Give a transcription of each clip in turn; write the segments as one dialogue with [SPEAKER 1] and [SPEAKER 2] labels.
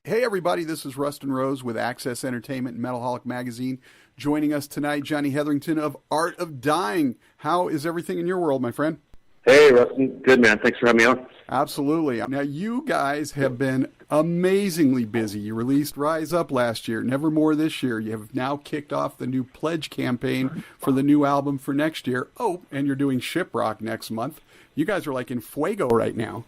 [SPEAKER 1] Hey everybody, this is Rustin Rose with AXS Entertainment and Metalholic Magazine. Joining us tonight, Jonny Hetherington of Art of Dying. How is everything in your world, my friend?
[SPEAKER 2] Hey Rustin, good man, thanks for having me on.
[SPEAKER 1] Absolutely. Now you guys have been amazingly busy. You released Rise Up last year, Nevermore this year. You have now kicked off the new Pledge campaign for the new album for next year. Oh, and you're doing Shiprock next month. You guys are like in fuego right now.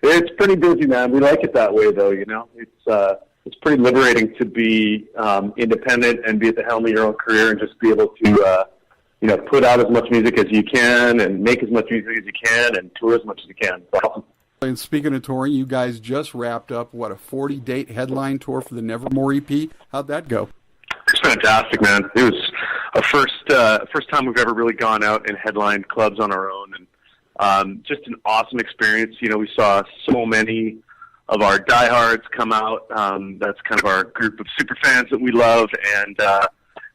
[SPEAKER 2] It's pretty busy, man. We like it that way, though. You know, it's pretty liberating to be independent and be at the helm of your own career and just be able to, put out as much music as you can and make as much music as you can and tour as much as you can. It's awesome.
[SPEAKER 1] And speaking of touring, you guys just wrapped up, a 40-date headline tour for the Nevermore EP. How'd that go?
[SPEAKER 2] It's fantastic, man. It was a first time we've ever really gone out and headlined clubs on our own, and just an awesome experience. You know, we saw so many of our diehards come out. That's kind of our group of super fans that we love. And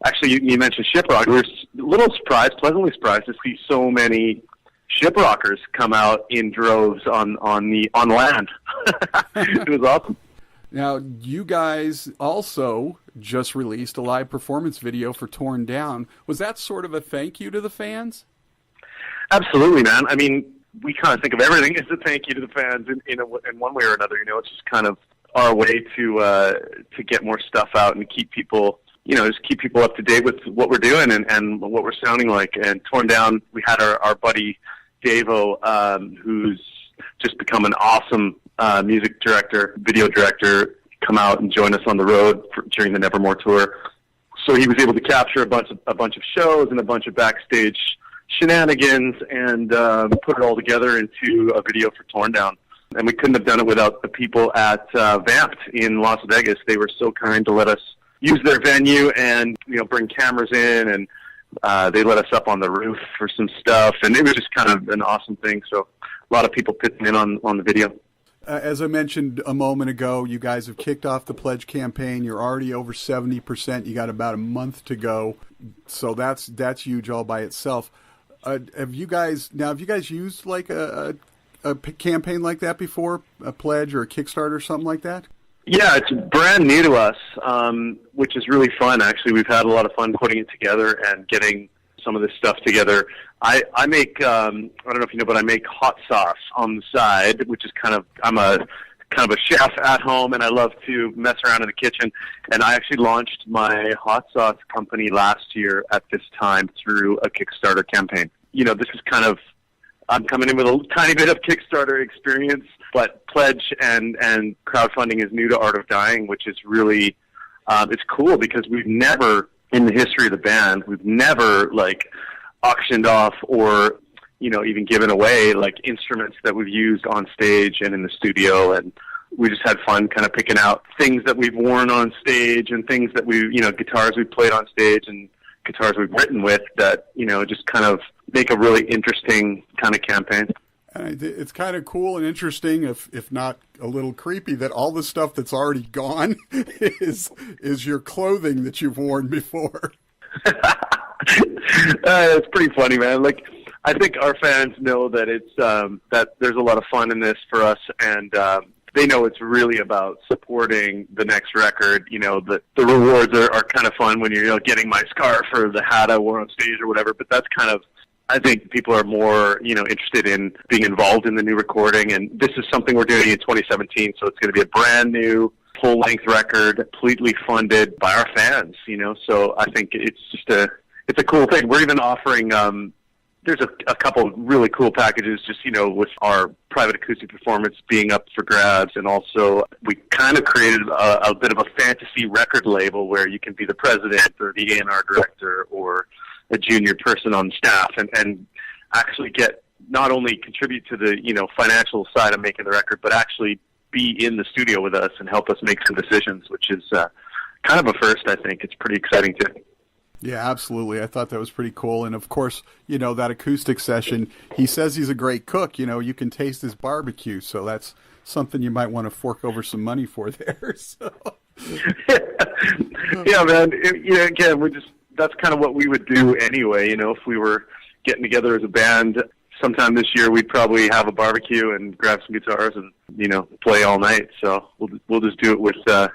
[SPEAKER 2] actually, you mentioned Shiprock. We were a little surprised, pleasantly surprised to see so many Shiprockers come out in droves on land. It was awesome.
[SPEAKER 1] Now, you guys also just released a live performance video for Torn Down. Was that sort of a thank you to the fans?
[SPEAKER 2] Absolutely, man. I mean, we kind of think of everything as a thank you to the fans in one way or another. You know, it's just kind of our way to get more stuff out and keep people, just keep people up to date with what we're doing and what we're sounding like. And Torn Down, we had our buddy Davo, who's just become an awesome music director, video director, come out and join us on the road during the Nevermore tour. So he was able to capture a bunch of shows and a bunch of backstage shenanigans and put it all together into a video for Torn Down. And we couldn't have done it without the people at Vamped in Las Vegas. They were so kind to let us use their venue and bring cameras in, and they let us up on the roof for some stuff, and it was just kind of an awesome thing. So a lot of people pitching in on the video.
[SPEAKER 1] As I mentioned a moment ago, you guys have kicked off the Pledge campaign. You're already over 70%. You got about a month to go, so that's huge all by itself. Have you guys used like a campaign like that before, a Pledge or a Kickstarter or something like that?
[SPEAKER 2] Yeah, it's brand new to us, which is really fun. Actually, we've had a lot of fun putting it together and getting some of this stuff together. I make I don't know if you know, but I make hot sauce on the side, which is I'm a chef at home, and I love to mess around in the kitchen. And I actually launched my hot sauce company last year at this time through a Kickstarter campaign. This is I'm coming in with a tiny bit of Kickstarter experience, but Pledge and crowdfunding is new to Art of Dying, which is really, it's cool because we've never, in the history of the band, we've never auctioned off or, even given away instruments that we've used on stage and in the studio. And we just had fun kind of picking out things that we've worn on stage and things that guitars we've played on stage and guitars we've written with that, just kind of make a really interesting kind of campaign.
[SPEAKER 1] It's kind of cool and interesting, if not a little creepy, that all the stuff that's already gone is your clothing that you've worn before.
[SPEAKER 2] It's pretty funny, man. I think our fans know that it's that there's a lot of fun in this for us, and they know it's really about supporting the next record. The rewards are kind of fun when you're getting my scarf or the hat I wore on stage or whatever, but that's kind of, I think people are more, interested in being involved in the new recording, and this is something we're doing in 2017, so it's going to be a brand new full-length record, completely funded by our fans, so I think it's just it's a cool thing. We're even offering, there's a couple of really cool packages just, with our private acoustic performance being up for grabs, and also we kind of created a bit of a fantasy record label where you can be the president or the A&R director or a junior person on staff and actually get, not only contribute to the, financial side of making the record, but actually be in the studio with us and help us make some decisions, which is kind of a first, I think. It's pretty exciting too.
[SPEAKER 1] Yeah, absolutely. I thought that was pretty cool. And of course, that acoustic session, he says he's a great cook. You can taste his barbecue. So that's something you might want to fork over some money for there. So.
[SPEAKER 2] Yeah, man. Again, that's kind of what we would do anyway, if we were getting together as a band. sometime this year we'd probably have a barbecue and grab some guitars and, you know, play all night. So we'll just do it with a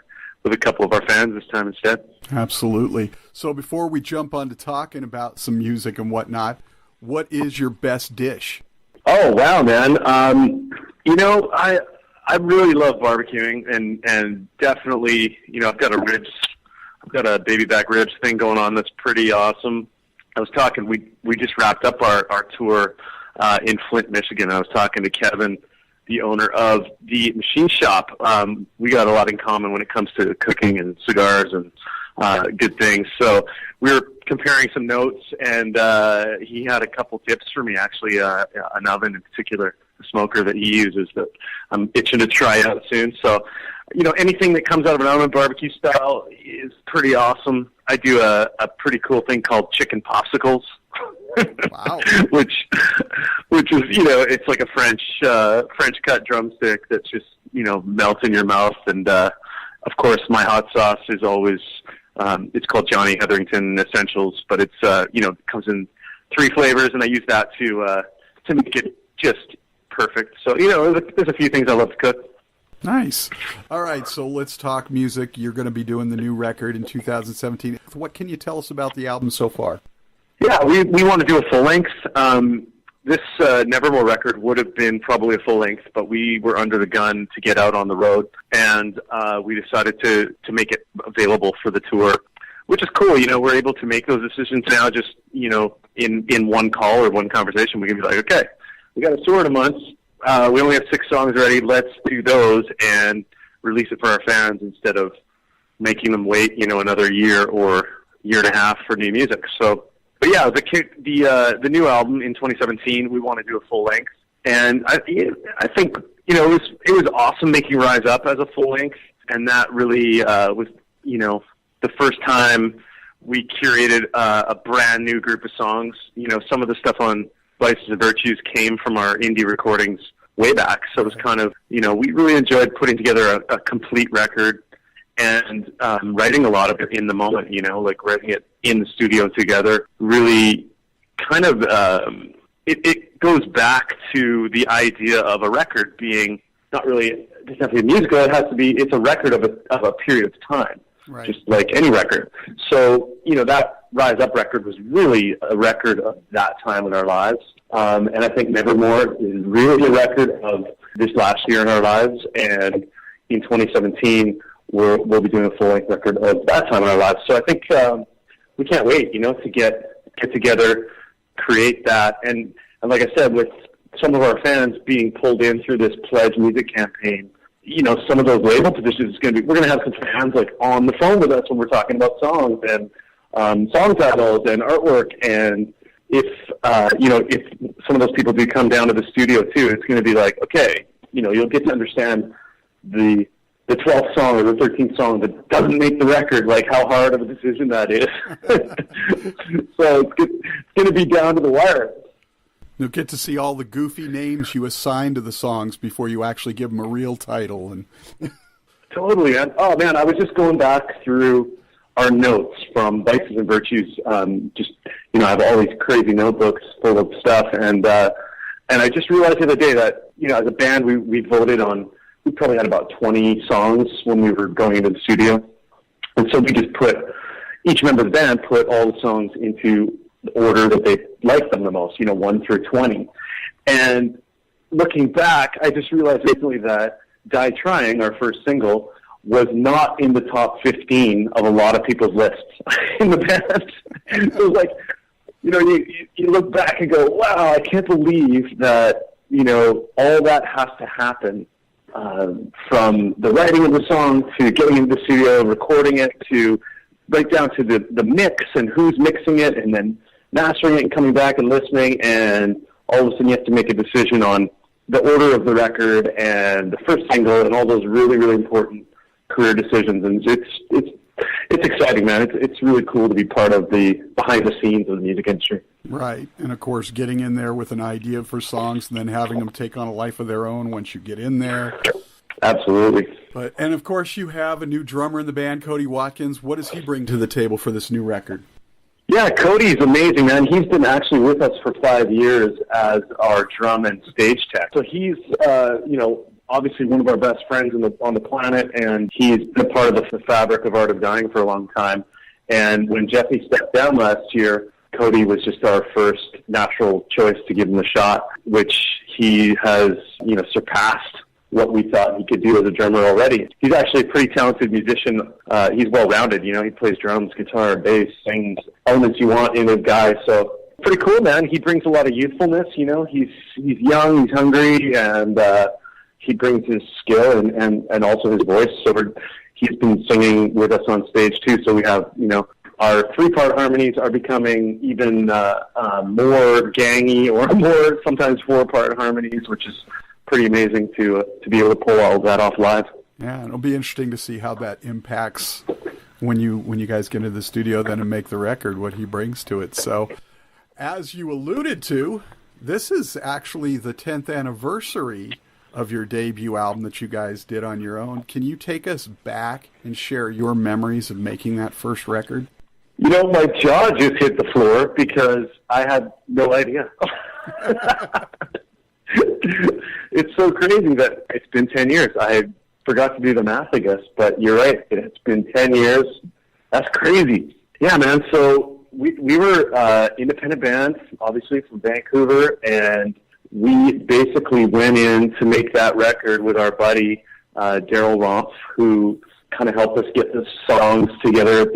[SPEAKER 2] couple of our fans this time instead.
[SPEAKER 1] Absolutely. So before we jump on to talking about some music and whatnot, what is your best dish?
[SPEAKER 2] Oh, wow, man. You know, I really love barbecuing, and definitely, you know, I've got a baby back ribs thing going on that's pretty awesome. I was talking, we just wrapped up our tour in Flint, Michigan. I was talking to Kevin, the owner of the machine shop. We got a lot in common when it comes to cooking and cigars and good things. So we were comparing some notes, and he had a couple tips for me, actually, an oven in particular, a smoker that he uses that I'm itching to try out soon. So, you know, anything that comes out of an oven barbecue style is pretty awesome. I do a pretty cool thing called chicken popsicles.
[SPEAKER 1] Wow.
[SPEAKER 2] which is, you know, it's like a French cut drumstick that's just, you know, melts in your mouth. And of course my hot sauce is always it's called Jonny Hetherington Essentials, but it's you know, it comes in 3 flavors, and I use that to make it just perfect. So, you know, there's a few things I love to cook.
[SPEAKER 1] Nice. All right, so let's talk music. You're going to be doing the new record in 2017. What can you tell us about the album so far?
[SPEAKER 2] Yeah, we want to do a full length. This Nevermore record would have been probably a full length, but we were under the gun to get out on the road, and we decided to make it available for the tour, which is cool. You know, we're able to make those decisions now just, you know, in one call or one conversation. We can be like, okay, we got a tour in a month. We only have 6 songs ready. Let's do those and release it for our fans instead of making them wait, you know, another year or year and a half for new music. So, but yeah, the new album in 2017, we want to do a full length, and I think, you know, it was awesome making Rise Up as a full length, and that really was, you know, the first time we curated a brand new group of songs. You know, some of the stuff on Vices and Virtues came from our indie recordings way back, so it was kind of, you know, we really enjoyed putting together a complete record and writing a lot of it in the moment, you know, like writing it in the studio together. Really kind of, it goes back to the idea of a record being not really, it doesn't have to be musical, it's a record of a period of time. Right. Just like any record. So, you know, that Rise Up record was really a record of that time in our lives. And I think Nevermore is really a record of this last year in our lives. And in 2017, we'll be doing a full-length record of that time in our lives. So I think we can't wait, you know, to get together, create that. And like I said, with some of our fans being pulled in through this Pledge music campaign, you know, some of those label positions is going to be, we're going to have some fans like on the phone with us when we're talking about songs and song titles and artwork. And if, you know, if some of those people do come down to the studio too, it's going to be like, okay, you know, you'll get to understand the 12th song or the 13th song that doesn't make the record, like how hard of a decision that is. So it's going to be down to the wire.
[SPEAKER 1] You'll get to see all the goofy names you assign to the songs before you actually give them a real title. And
[SPEAKER 2] Totally, man. Oh, man, I was just going back through our notes from Vices and Virtues. Just, you know, I have all these crazy notebooks full of stuff. And I just realized the other day that, you know, as a band, we voted on, we probably had about 20 songs when we were going into the studio. And so we just each member of the band put all the songs into the order that they liked them the most, you know, 1 through 20. And looking back, I just realized recently that Die Trying, our first single, was not in the top 15 of a lot of people's lists in the band. So it was like, you know, you look back and go, wow, I can't believe that, you know, all that has to happen, from the writing of the song to getting into the studio, recording it, to right down to the mix and who's mixing it, and then mastering it and coming back and listening, and all of a sudden you have to make a decision on the order of the record and the first single and all those really, really important career decisions. And it's exciting, man. It's really cool to be part of the behind the scenes of the music industry.
[SPEAKER 1] Right. And of course, getting in there with an idea for songs and then having them take on a life of their own once you get in there.
[SPEAKER 2] Absolutely.
[SPEAKER 1] And of course, you have a new drummer in the band, Cody Watkins. What does he bring to the table for this new record?
[SPEAKER 2] Yeah, Cody's amazing, man. He's been actually with us for 5 years as our drum and stage tech. So he's, obviously one of our best friends on the planet, and he's been a part of the fabric of Art of Dying for a long time. And when Jeffy stepped down last year, Cody was just our first natural choice to give him a shot, which he has, surpassed what we thought he could do as a drummer already. He's actually a pretty talented musician. He's well-rounded, he plays drums, guitar, bass, sings, elements you want in a guy. So pretty cool, man. He brings a lot of youthfulness, he's young, he's hungry, and he brings his skill and also his voice. So he's been singing with us on stage too. So we have, our 3-part harmonies are becoming even more gangy, or more sometimes 4-part harmonies, which is pretty amazing to be able to pull all of that off live.
[SPEAKER 1] Yeah, it'll be interesting to see how that impacts when you guys get into the studio then and make the record, what he brings to it. So, as you alluded to, this is actually the 10th anniversary of your debut album that you guys did on your own. Can you take us back and share your memories of making that first record?
[SPEAKER 2] My jaw just hit the floor because I had no idea. It's so crazy that it's been 10 years. I forgot to do the math, I guess, but you're right. It's been 10 years. That's crazy. Yeah, man. So we were independent bands, obviously from Vancouver, and we basically went in to make that record with our buddy, Daryl Rompf, who kind of helped us get the songs together,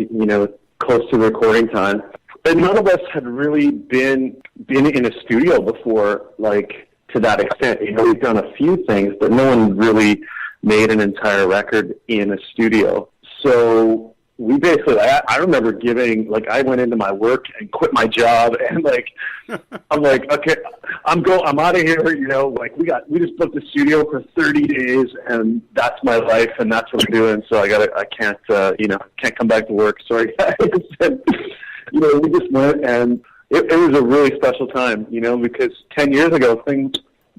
[SPEAKER 2] close to recording time. But none of us had really been in a studio before, to that extent. We've done a few things, but no one really made an entire record in a studio. So we basically, I remember I went into my work and quit my job, and I'm like, okay, I'm out of here. We just booked a studio for 30 days, and that's my life, and that's what I'm doing. So I can't come back to work. Sorry, guys. And, we just went, and it was a really special time, because 10 years ago, things,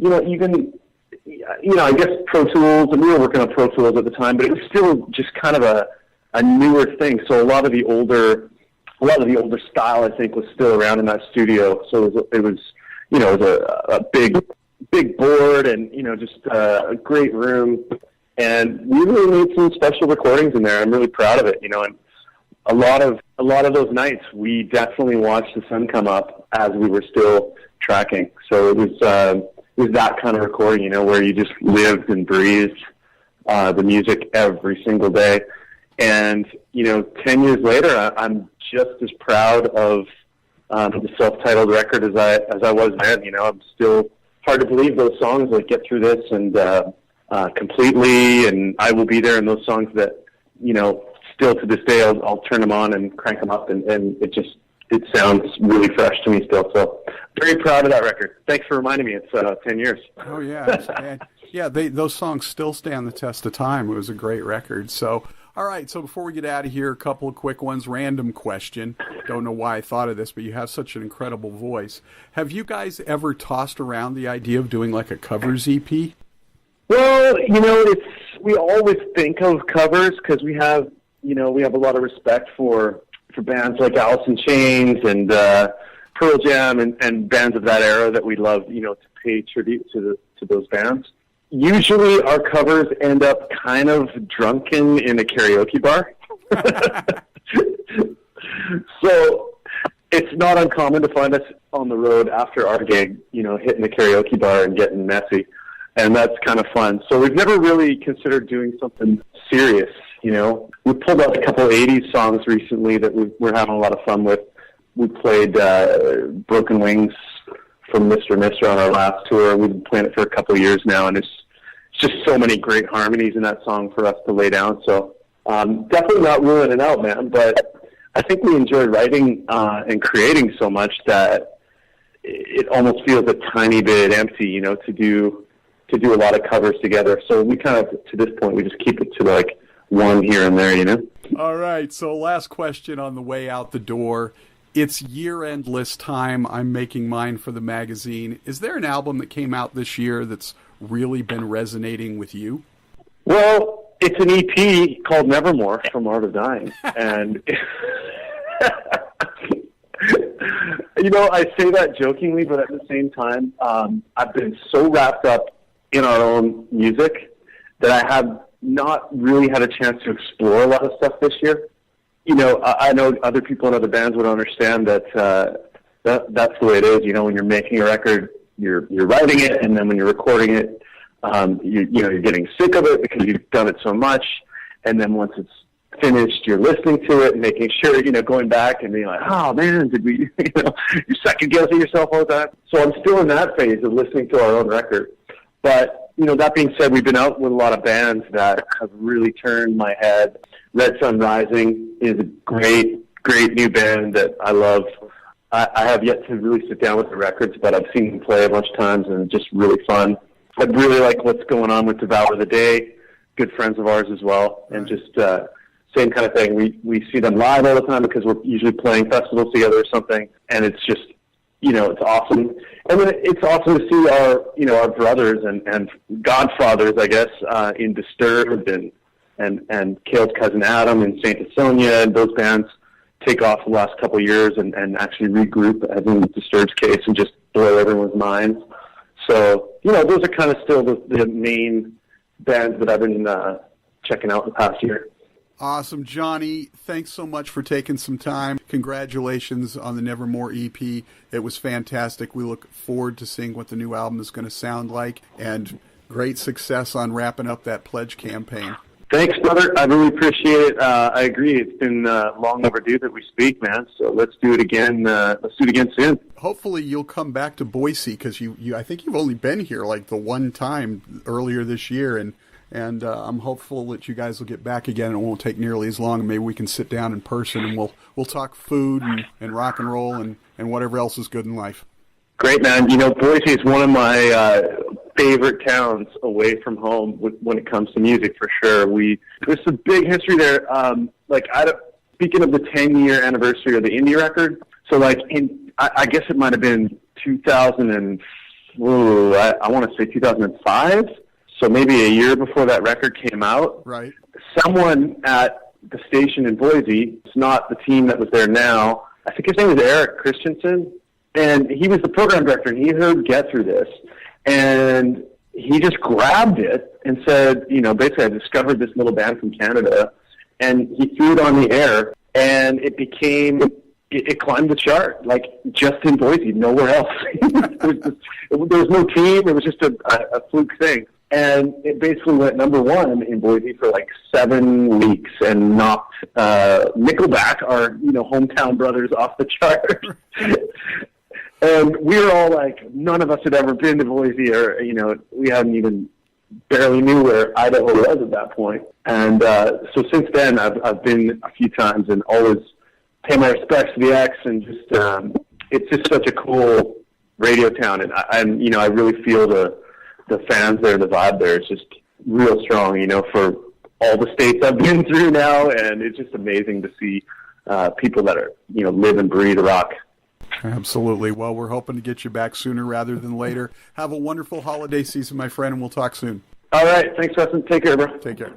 [SPEAKER 2] I guess Pro Tools, and we were working on Pro Tools at the time, but it was still just kind of a newer thing. So a lot of the older style, I think, was still around in that studio. So it was a big board, and, just a great room. And we really made some special recordings in there. I'm really proud of it, and a lot of those nights, we definitely watched the sun come up as we were still tracking. So it was that kind of recording, where you just lived and breathed the music every single day. And 10 years later, I'm just as proud of the self-titled record as I was then. I'm still hard to believe those songs like Get Through This and Completely, and I Will Be There, and those songs that still to this day, I'll turn them on and crank them up, and it sounds really fresh to me still. So very proud of that record. Thanks for reminding me. It's 10 years.
[SPEAKER 1] Oh, yeah. Yeah, those songs still stand the test of time. It was a great record. So, all right, so before we get out of here, a couple of quick ones. Random question. Don't know why I thought of this, but you have such an incredible voice. Have you guys ever tossed around the idea of doing like a covers EP?
[SPEAKER 2] Well, we always think of covers because we have a lot of respect for bands like Alice in Chains and Pearl Jam and bands of that era that we love, to pay tribute to those bands. Usually our covers end up kind of drunken in a karaoke bar. So it's not uncommon to find us on the road after our gig, hitting the karaoke bar and getting messy. And that's kind of fun. So we've never really considered doing something serious. We pulled out a couple 80s songs recently that we're having a lot of fun with. We played Broken Wings from Mr. Mister on our last tour. We've been playing it for a couple of years now, and it's just so many great harmonies in that song for us to lay down. So definitely not ruling it out, man. But I think we enjoy writing and creating so much that it almost feels a tiny bit empty, to do a lot of covers together. So we kind of, to this point, we just keep it to one here and there,
[SPEAKER 1] All right, so last question on the way out the door. It's year-end list time. I'm making mine for the magazine. Is there an album that came out this year that's really been resonating with you?
[SPEAKER 2] Well, it's an EP called Nevermore from Art of Dying. And You know, I say that jokingly, but at the same time, I've been so wrapped up in our own music that I have not really had a chance to explore a lot of stuff this year. You know, I know other people in other bands would understand that, that's the way it is. You know, when you're making a record, you're writing it, and then when you're recording it, you're getting sick of it because you've done it so much, and then once it's finished, you're listening to it and making sure, going back and being like, oh man, did we, you're second guessing yourself all the time. So I'm still in that phase of listening to our own record. But, that being said, we've been out with a lot of bands that have really turned my head. Red Sun Rising is a great new band that I love. I have yet to really sit down with the records, but I've seen them play a bunch of times and it's just really fun. I really like what's going on with Devour the Day, good friends of ours as well, and just same kind of thing. We see them live all the time because we're usually playing festivals together or something, and it's just, it's awesome. And then it's awesome to see our brothers and godfathers, I guess, in Disturbed and Kale's Cousin Adam and Saint Sonia, and those bands take off the last couple of years and actually regroup, as in Disturbed's case, and just blow everyone's minds. So, those are kind of still the main bands that I've been checking out the past year.
[SPEAKER 1] Awesome, Jonny. Thanks so much for taking some time. Congratulations on the Nevermore EP. It was fantastic. We look forward to seeing what the new album is going to sound like, and great success on wrapping up that pledge campaign.
[SPEAKER 2] Thanks, brother. I really appreciate it. I agree. It's been long overdue that we speak, man. So let's do it again. Let's do it again soon.
[SPEAKER 1] Hopefully you'll come back to Boise, because I think you've only been here like the one time earlier this year, and I'm hopeful that you guys will get back again. It won't take nearly as long, and maybe we can sit down in person and we'll talk food and rock and roll and whatever else is good in life.
[SPEAKER 2] Great, man. Boise is one of my favorite towns away from home when it comes to music, for sure. There's some big history there. Speaking of the 10-year anniversary of the indie record, so I guess it might have been 2000 I want to say 2005. So maybe a year before that record came out.
[SPEAKER 1] Right.
[SPEAKER 2] Someone at the station in Boise, it's not the team that was there now, I think his name was Eric Christensen, and he was the program director, and he heard Get Through This, and he just grabbed it and said, basically I discovered this little band from Canada, and he threw it on the air, and it climbed the chart, just in Boise, nowhere else. There was no team, it was just a fluke thing. And it basically went number one in Boise for 7 weeks and knocked Nickelback, our hometown brothers, off the chart. And we were all none of us had ever been to Boise, or we hadn't even barely knew where Idaho was at that point. And so since then, I've been a few times and always pay my respects to the X, and just it's just such a cool radio town, and I really feel the fans there, the vibe there is just real strong, for all the states I've been through now, and it's just amazing to see people that are, live and breathe rock.
[SPEAKER 1] Absolutely. Well, we're hoping to get you back sooner rather than later. Have a wonderful holiday season, my friend, and we'll talk soon.
[SPEAKER 2] All right. Thanks, Weston. Take care, bro.
[SPEAKER 1] Take care.